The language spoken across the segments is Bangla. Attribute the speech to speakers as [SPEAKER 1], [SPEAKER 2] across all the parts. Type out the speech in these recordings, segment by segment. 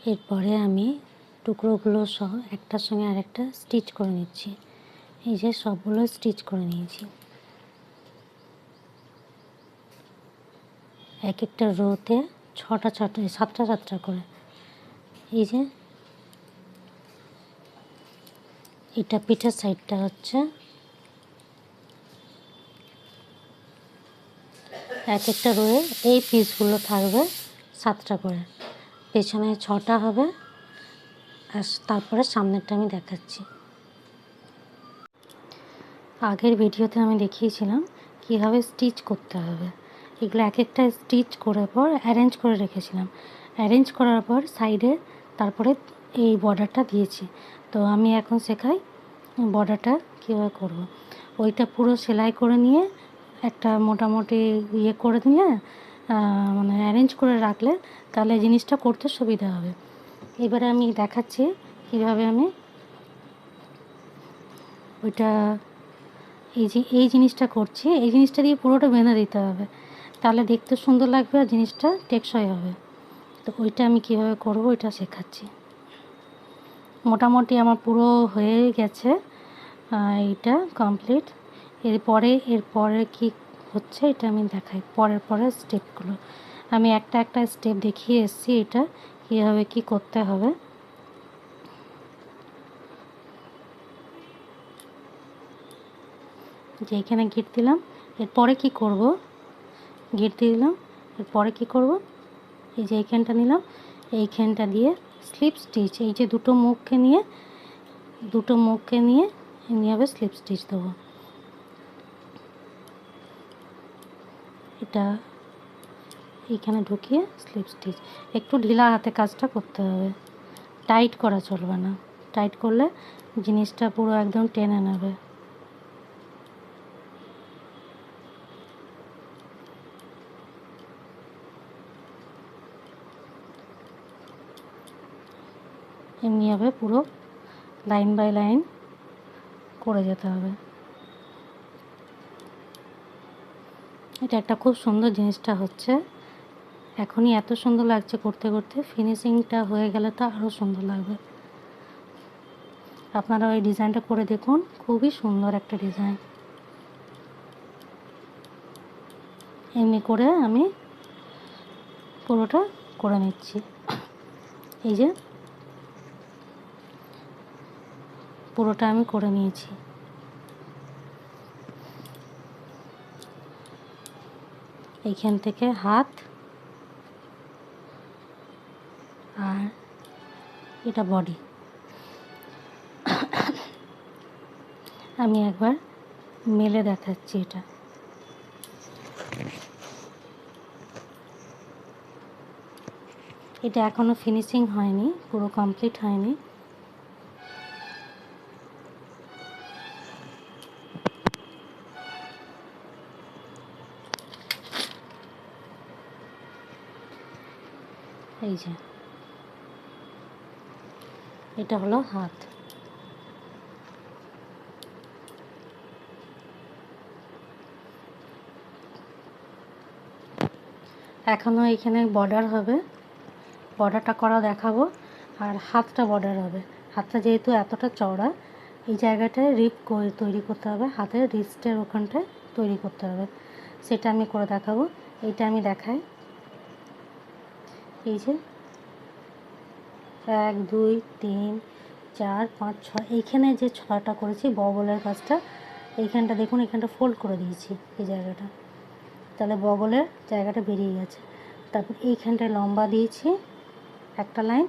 [SPEAKER 1] এরপরে আমি টুকরোগুলো সহ একটার সঙ্গে আরেকটা স্টিচ করে নিচ্ছি। এই যে সবগুলো স্টিচ করে নিয়েছি। এক একটা রোতে 6টা 7টা 7টা করে। এই যে এটা পিঠের সাইডটা হচ্ছে, এক একটা রোয়ে এই পিসগুলো থাকবে 7টা করে, পেছনে 6টা হবে, আর তারপরে সামনেরটা আমি দেখাচ্ছি। আগের ভিডিওতে আমি দেখিয়েছিলাম কীভাবে স্টিচ করতে হবে। এগুলো এক একটা স্টিচ করার পর অ্যারেঞ্জ করে রেখেছিলাম। অ্যারেঞ্জ করার পর সাইডে তারপরে এই বর্ডারটা দিয়েছি। তো আমি এখন শেখাই বর্ডারটা কীভাবে করব। ওইটা পুরো সেলাই করে নিয়ে একটা মোটামুটি ইয়ে করে দিলে, মানে অ্যারেঞ্জ করে রাখলে তাহলে জিনিসটা করতে সুবিধা হবে। এবারে আমি দেখাচ্ছি কীভাবে আমি ওইটা এই জিনিসটা করছি। এই জিনিসটা দিয়ে পুরোটা বেঁধে দিতে হবে, তাহলে দেখতে সুন্দর লাগবে আর জিনিসটা টেকসই হবে। তো ওইটা আমি কীভাবে করব ওইটা শেখাচ্ছি। মোটামুটি আমার পুরো হয়ে গেছে, এইটা কমপ্লিট। এরপরে কি হচ্ছে এটা আমি দেখাই। পরের স্টেপগুলো আমি একটা একটা স্টেপ দেখিয়ে এসেছি, এটা কীভাবে কি করতে হবে। যে এখানে গিট দিলাম, এরপরে কি করব, গিট দিয়ে দিলাম, এরপরে কি করব, এই যে এইখানটা নিলাম, এইখানটা দিয়ে স্লিপ স্টিচ, এই যে দুটো মুখকে নিয়ে হবে স্লিপ স্টিচ দেবো। এটা এইখানে ঢুকিয়ে স্লিপ স্টিচ, একটু ঢিলা হাতে কাজটা করতে হবে, টাইট করা চলবে না। টাইট করলে জিনিসটা পুরো একদম টেনে নেবে। এমনিভাবে পুরো লাইন বাই লাইন করে যেতে হবে। এটা একটা খুব সুন্দর জিনিসটা হচ্ছে, এখনই এত সুন্দর লাগছে করতে করতে, ফিনিশিংটা হয়ে গেলে তো আরও সুন্দর লাগবে। আপনারা ওই ডিজাইনটা করে দেখুন, খুবই সুন্দর একটা ডিজাইন। এমনি করে আমি পুরোটা করে নিচ্ছি। এই যে পুরোটা আমি করে নিয়েছি। এইখান থেকে হাত আর এটা বডি। আমি একবার মেলে দেখাচ্ছি। এটা এখনও ফিনিশিং হয়নি, পুরো কমপ্লিট হয়নি। এই যে এটা হলো হাত। এখনও এখানে বর্ডার হবে, বর্ডারটা করা দেখাবো, আর হাতটা বর্ডার হবে। হাতটা যেহেতু এতটা চওড়া, এই জায়গাটায় রিপ তৈরি করতে হবে, হাতের রিস্টের ওখানটায় তৈরি করতে হবে, সেটা আমি করে দেখাবো। এইটা আমি দেখাই। এই যে 1 2 3 4 5 6, এইখানে যে 6টা করেছি বগলের কাজটা, এইখানটা দেখুন, এখানটা ফোল্ড করে দিয়েছি এই জায়গাটা, তাহলে বগলের জায়গাটা বেরিয়ে গেছে। তারপর এইখানটায় লম্বা দিয়েছি একটা লাইন,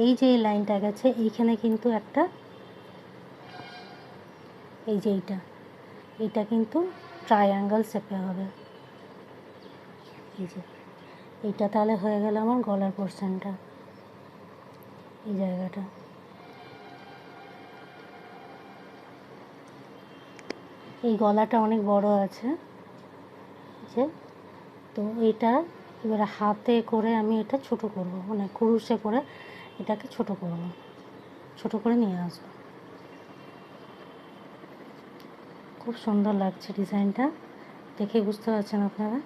[SPEAKER 1] এই যে এই লাইনটা গেছে এইখানে কিন্তু একটা, এই যে এইটা কিন্তু ট্রায়াঙ্গেল শেপে হবে। এই যে এইটা তাহলে হয়ে গেল আমার গলার পোর্শনটা, এই জায়গাটা। এই গলাটা অনেক বড় আছে, যে তো এটা এবারে হাতে করে আমি এটা ছোট করব, মানে কুরুশে করে এটাকে ছোট করব, ছোট করে নিয়ে আসবো। খুব সুন্দর লাগছে ডিজাইনটা, দেখে বুঝতে পারছেন আপনারা।